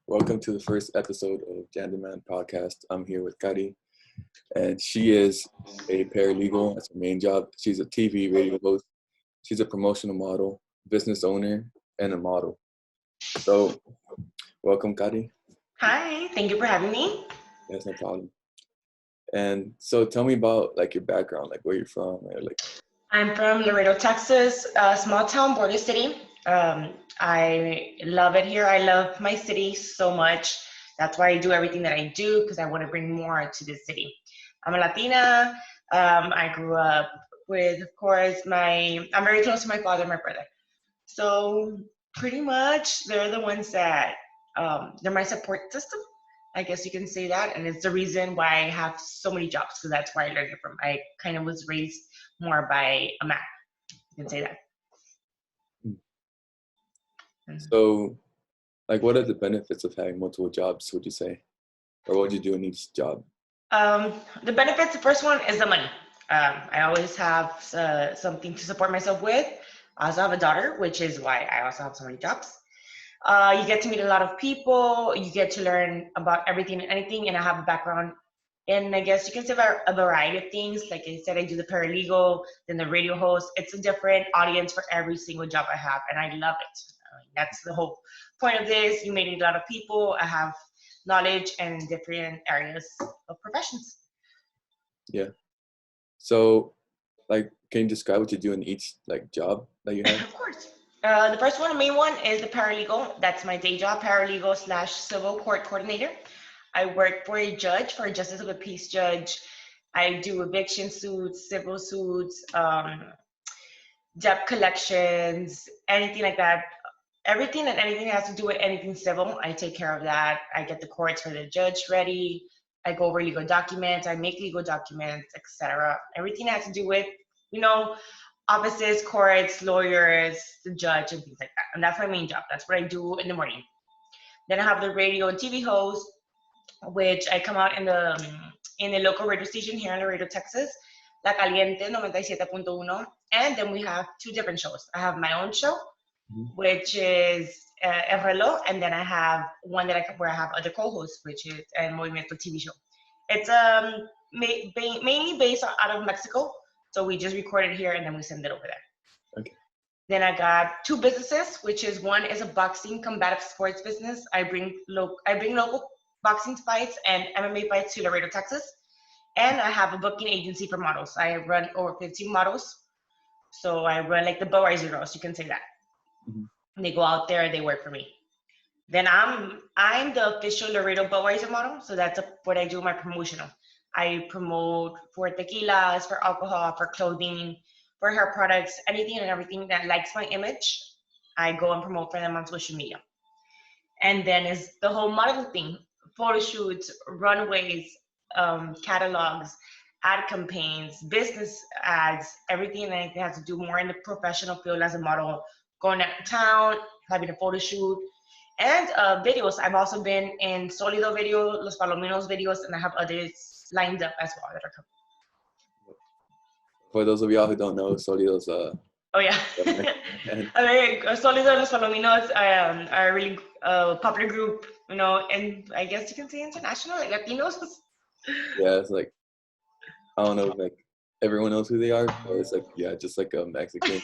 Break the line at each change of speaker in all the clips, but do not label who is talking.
Welcome to the first episode of JanTheMan podcast. I'm here with Kari, and she is a paralegal. That's her main job. She's a TV radio host. She's a promotional model, business owner, and a model. So, welcome, Kari.
Hi, thank you for having me.
That's no problem. And so, tell me about like your background, like where you're from, or like.
I'm from Laredo, Texas, a small town border city. I love it here. I love my city so much. That's why I do everything that I do because I want to bring more to the city. I'm a Latina. I grew up with, of course, I'm very close to my father and my brother. So pretty much they're the ones that, they're my support system. I guess you can say that. And it's the reason why I have so many jobs because that's where I learned it from. I kind of was raised more by a man. You can say that.
So, like, what are the benefits of having multiple jobs, would you say? Or what would you do in each job?
The benefits, the first one is the money. I always have something to support myself with. I also have a daughter, which is why I also have so many jobs. You get to meet a lot of people. You get to learn about everything and anything. And I have a background in, I guess you can say, a variety of things. Like I said, I do the paralegal, then the radio host. It's a different audience for every single job I have, and I love it. That's the whole point of this. You meet a lot of people. I have knowledge in different areas of professions.
Yeah. So, like, can you describe what you do in each like job that you have?
Of course. The first one, the main one, is the paralegal. That's my day job, paralegal / civil court coordinator. I work for a judge, for a justice of the peace judge. I do eviction suits, civil suits, debt collections, anything like that. Everything and anything that has to do with anything civil, I take care of that. I get the courts for the judge ready. I go over legal documents. I make legal documents, etc. Everything that has to do with, you know, offices, courts, lawyers, the judge, and things like that. And that's my main job. That's what I do in the morning. Then I have the radio and TV host, which I come out in the local radio station here in Laredo, Texas, La Caliente 97.1. And then we have two different shows. I have my own show, which is El Reloj, and then I have one where I have other co-hosts, which is El Movimiento TV show. It's mainly based out of Mexico, so we just record it here and then we send it over there.
Okay.
Then I got two businesses, which is one is a boxing combative sports business. I bring local boxing fights and MMA fights to Laredo, Texas. And I have a booking agency for models. I run over 15 models. So I run like the Budweiser girls, you can say that. Mm-hmm. They go out there, they work for me. Then I'm the official Laredo Budweiser model. So that's what I do, my promotional. I promote for tequilas, for alcohol, for clothing, for hair products, anything and everything that likes my image. I go and promote for them on social media. And then is the whole modeling thing, photo shoots, runways, catalogs, ad campaigns, business ads, everything that has to do more in the professional field as a model, going out of town, having a photo shoot, and videos. I've also been in Solido video, Los Palominos videos, and I have others lined up as well that are coming.
For those of y'all who don't know, Solido's
oh yeah. Solido and Los Palominos are a really popular group, and I guess you can say international, like Latinos.
Yeah, it's like, I don't know, like everyone knows who they are, but it's like, yeah, just like a Mexican.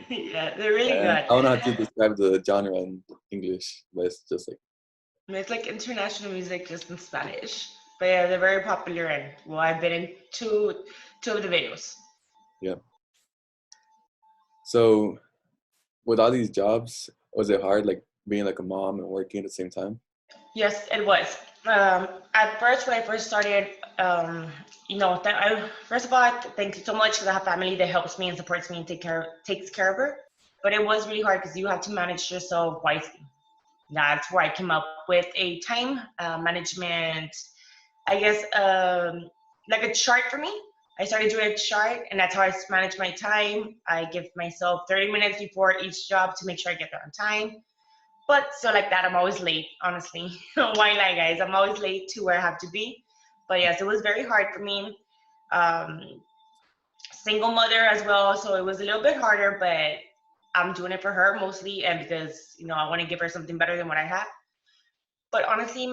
Yeah, they're really good.
I don't know how to describe the genre in English, but it's just like.
It's like international music just in Spanish. But yeah, they're very popular, and well, I've been in two of the videos.
Yeah. So, with all these jobs, was it hard, like being like a mom and working at the same time?
Yes, it was. At first, when I first started, first of all, thank you so much because I have family that helps me and supports me and takes care of her. But it was really hard because you have to manage yourself wisely. That's where I came up with a time management, I guess, like a chart for me. I started doing a chart, and that's how I manage my time. I give myself 30 minutes before each job to make sure I get there on time. But so like that, I'm always late, honestly. Why lie, guys? I'm always late to where I have to be. But yes, it was very hard for me. Single mother as well, so it was a little bit harder, but I'm doing it for her mostly, and because, I want to give her something better than what I have. But honestly,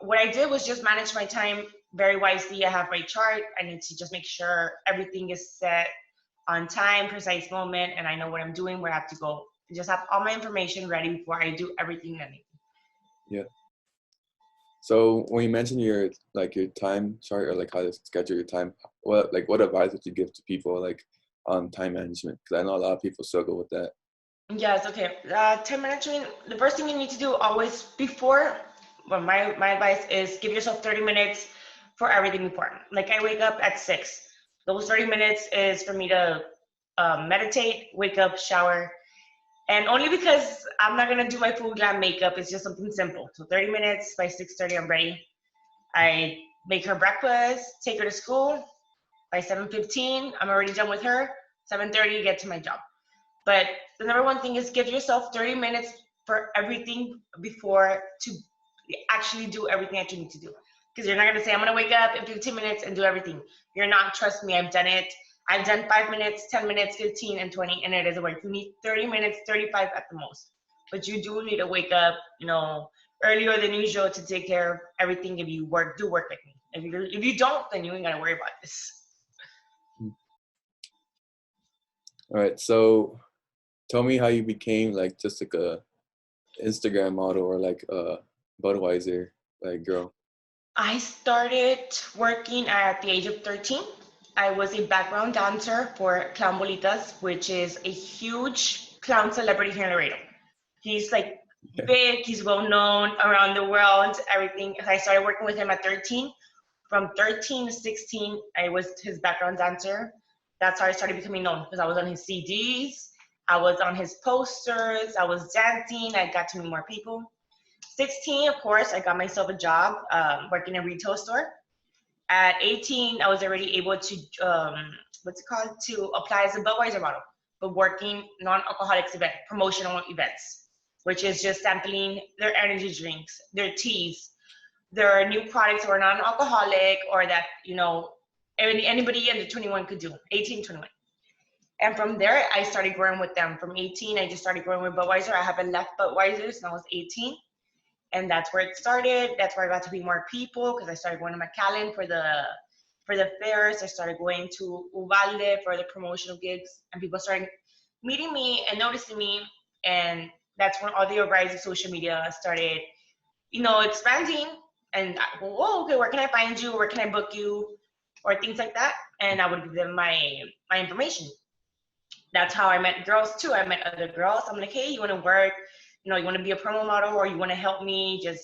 what I did was just manage my time very wisely. I have my chart. I need to just make sure everything is set on time, precise moment, and I know what I'm doing, where I have to go. I just have all my information ready before I do everything that I need.
Yeah. So when you mentioned your time chart or like how to schedule your time, what advice would you give to people like on time management? Because I know a lot of people struggle with that.
Yes, okay. Time management, the first thing you need to do always my advice is give yourself 30 minutes for everything important. Like I wake up at 6. Those 30 minutes is for me to meditate, wake up, shower. And only because I'm not going to do my full glam makeup, it's just something simple. So 30 minutes, by 6:30, I'm ready. I make her breakfast, take her to school. By 7:15, I'm already done with her. 7:30, get to my job. But the number one thing is give yourself 30 minutes for everything before to actually do everything that you need to do. Because you're not going to say, I'm going to wake up in 15 minutes and do everything. You're not. Trust me, I've done it. I've done 5 minutes, 10 minutes, 15, and 20, and it doesn't work. You need 30 minutes, 35 at the most. But you do need to wake up, earlier than usual to take care of everything. If you do work like me. If you don't, then you ain't got to worry about this.
All right. So tell me how you became like just like a Instagram model or like a Budweiser like girl.
I started working at the age of 13. I was a background dancer for Clown Bolitas, which is a huge clown celebrity here in Laredo. He's like big, he's well known around the world, everything. I started working with him at 13. From 13 to 16, I was his background dancer. That's how I started becoming known because I was on his CDs, I was on his posters, I was dancing, I got to meet more people. 16, of course, I got myself a job working in a retail store. At 18, I was already able to, to apply as a Budweiser model, but working non-alcoholics event, promotional events, which is just sampling their energy drinks, their teas, their new products that are non-alcoholic or that, anybody under 21 could do, 18, 21. And from there, I started growing with them. From 18, I just started growing with Budweiser. I haven't left Budweiser since I was 18. And that's where it started. That's where I got to be more people because I started going to McAllen for the fairs. I started going to Uvalde for the promotional gigs, and people started meeting me and noticing me. And that's when all the rise of social media started, expanding. And I go, oh, okay, where can I find you? Where can I book you? Or things like that. And I would give them my information. That's how I met girls too. I met other girls. I'm like, hey, you want to work? You want to be a promo model, or you want to help me just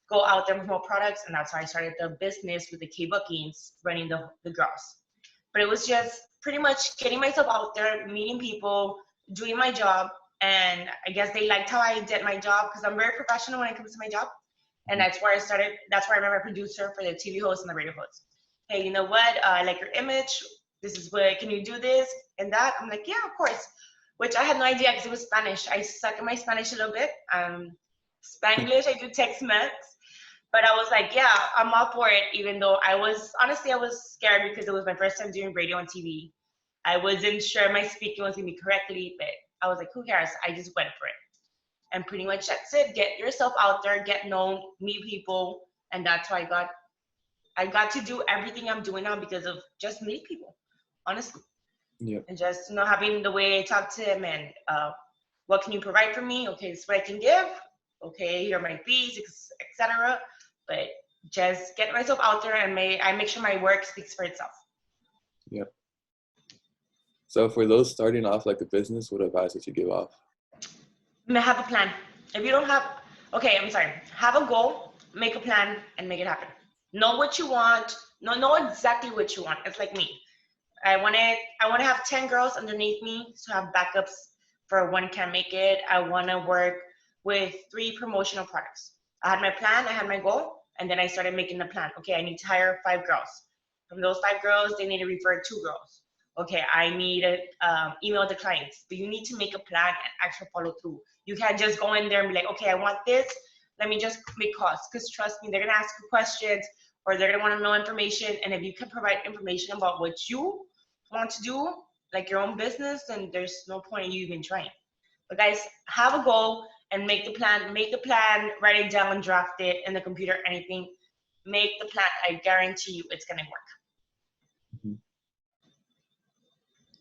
go out there and promote products? And that's how I started the business with the K bookings, running the girls. But it was just pretty much getting myself out there, meeting people, doing my job. And I guess they liked how I did my job because I'm very professional when it comes to my job. And that's where I started. That's where I met my producer for the TV host and the radio host. Hey, you know what? I like your image. This is what, can you do this and that? I'm like, yeah, of course. Which I had no idea because it was Spanish. I suck at my Spanish a little bit. Spanglish, I do Tex-Mex. But I was like, yeah, I'm up for it, even though I was scared because it was my first time doing radio and TV. I wasn't sure my speaking was going to be correctly, but I was like, who cares? I just went for it. And pretty much that's it. Get yourself out there, get known, meet people. And that's how I got to do everything I'm doing now because of just meet people, honestly.
Yeah.
And just having the way I talk to him and what can you provide for me? Okay, this is what I can give. Okay, here are my fees, etc. But just get myself out there and I make sure my work speaks for itself.
Yeah. So for those starting off like a business, what advice would you give off?
Have a plan. If you don't have, have a goal, make a plan, and make it happen. Know what you want. Know exactly what you want. It's like me. I want to have 10 girls underneath me to have backups for one can't make it. I want to work with 3 promotional products. I had my plan, I had my goal, and then I started making the plan. Okay, I need to hire 5 girls. From those 5 girls, they need to refer 2 girls. Okay, I need to email the clients. But you need to make a plan and actually follow through. You can't just go in there and be like, okay, I want this. Let me just make costs. Because trust me, they're going to ask you questions or they're going to want to know information. And if you can provide information about what you want to do, like your own business, then there's no point in you even trying. But guys, have a goal and make the plan, write it down, draft it in the computer, anything. Make the plan. I guarantee you it's gonna work.
Mm-hmm.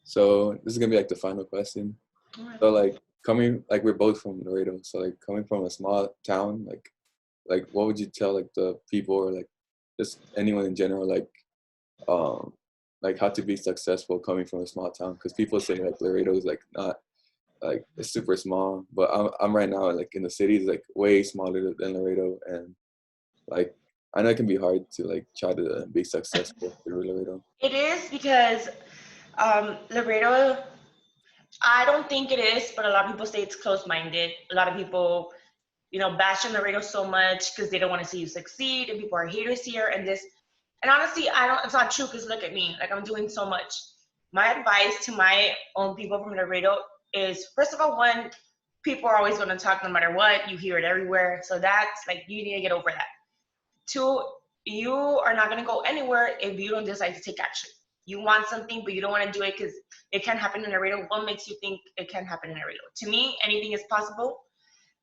So this is gonna be like the final question.
Right.
So like we're both from Laredo, so like coming from a small town, like what would you tell like the people or like just anyone in general like how to be successful coming from a small town? Because people say like Laredo is like not like it's super small, but I'm right now like in the city is like way smaller than Laredo, and like I know it can be hard to like try to be successful through Laredo.
It is because Laredo, I don't think it is, but a lot of people say it's closed-minded. A lot of people, bash on Laredo so much because they don't want to see you succeed, and people are haters here and this. And honestly, it's not true because look at me, like I'm doing so much. My advice to my own people from Laredo is, first of all, one, people are always going to talk no matter what. You hear it everywhere. So that's like, you need to get over that. Two, you are not going to go anywhere if you don't decide to take action. You want something, but you don't want to do it because it can happen in Laredo. What makes you think it can happen in Laredo? To me, anything is possible.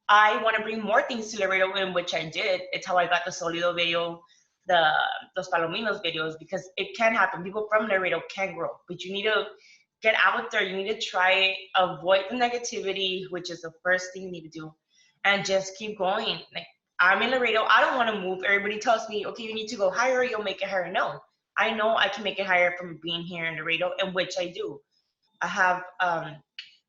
I want to bring more things to Laredo, in which I did. It's how I got the Solido video, those Palominos videos, because it can happen. People from Laredo can grow, but you need to get out there. You need to try, avoid the negativity, which is the first thing you need to do, and just keep going. Like, I'm in Laredo. I don't want to move. Everybody tells me, okay, you need to go higher. You'll make it higher. No, I know I can make it higher from being here in Laredo, and which I do. I have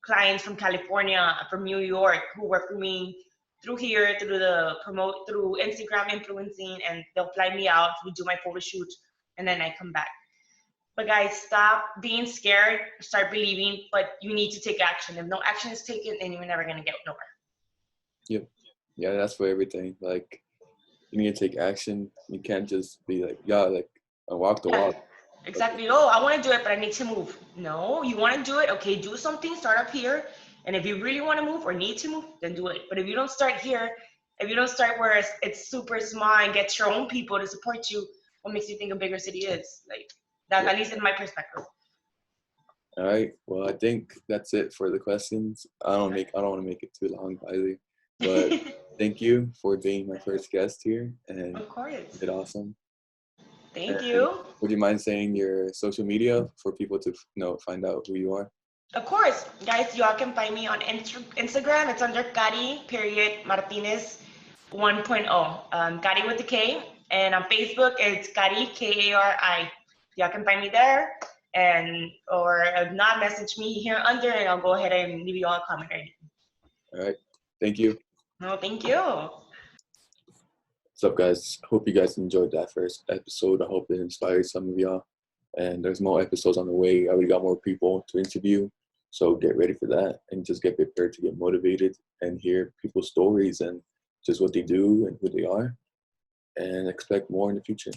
clients from California, from New York, who work for me through here, through Instagram influencing, and they'll fly me out. We do my photo shoot, and then I come back. But guys, stop being scared. Start believing. But you need to take action. If no action is taken, then you're never gonna get nowhere.
Yep. Yeah, that's for everything. Like you need to take action. You can't just be like, yeah, like I walk the walk.
Exactly. Oh, I want to do it, but I need to move. No, you want to do it? Okay, do something. Start up here. And if you really want to move or need to move, then do it. But if you don't start here, if you don't start where it's super small and get your own people to support you, what makes you think a bigger city is? Like that,
Yeah.
at least in my perspective.
All right. Well, I think that's it for the questions. I don't want to make it too long either. But thank you for being my first guest here, and
Of course.
you did awesome.
Thank
And
you.
would you mind saying your social media for people to find out who you are?
Of course, guys, y'all can find me on Instagram. It's under Kari.Martinez 1.0. Kari with the K. And on Facebook, it's Kari, Kari. Y'all can find me there. Or if not, message me here under, and I'll go ahead and leave you all a comment.
All right. Thank you.
No, thank you.
What's up, guys? Hope you guys enjoyed that first episode. I hope it inspired some of y'all. And there's more episodes on the way. I already got more people to interview. So get ready for that and just get prepared to get motivated and hear people's stories and just what they do and who they are. And expect more in the future.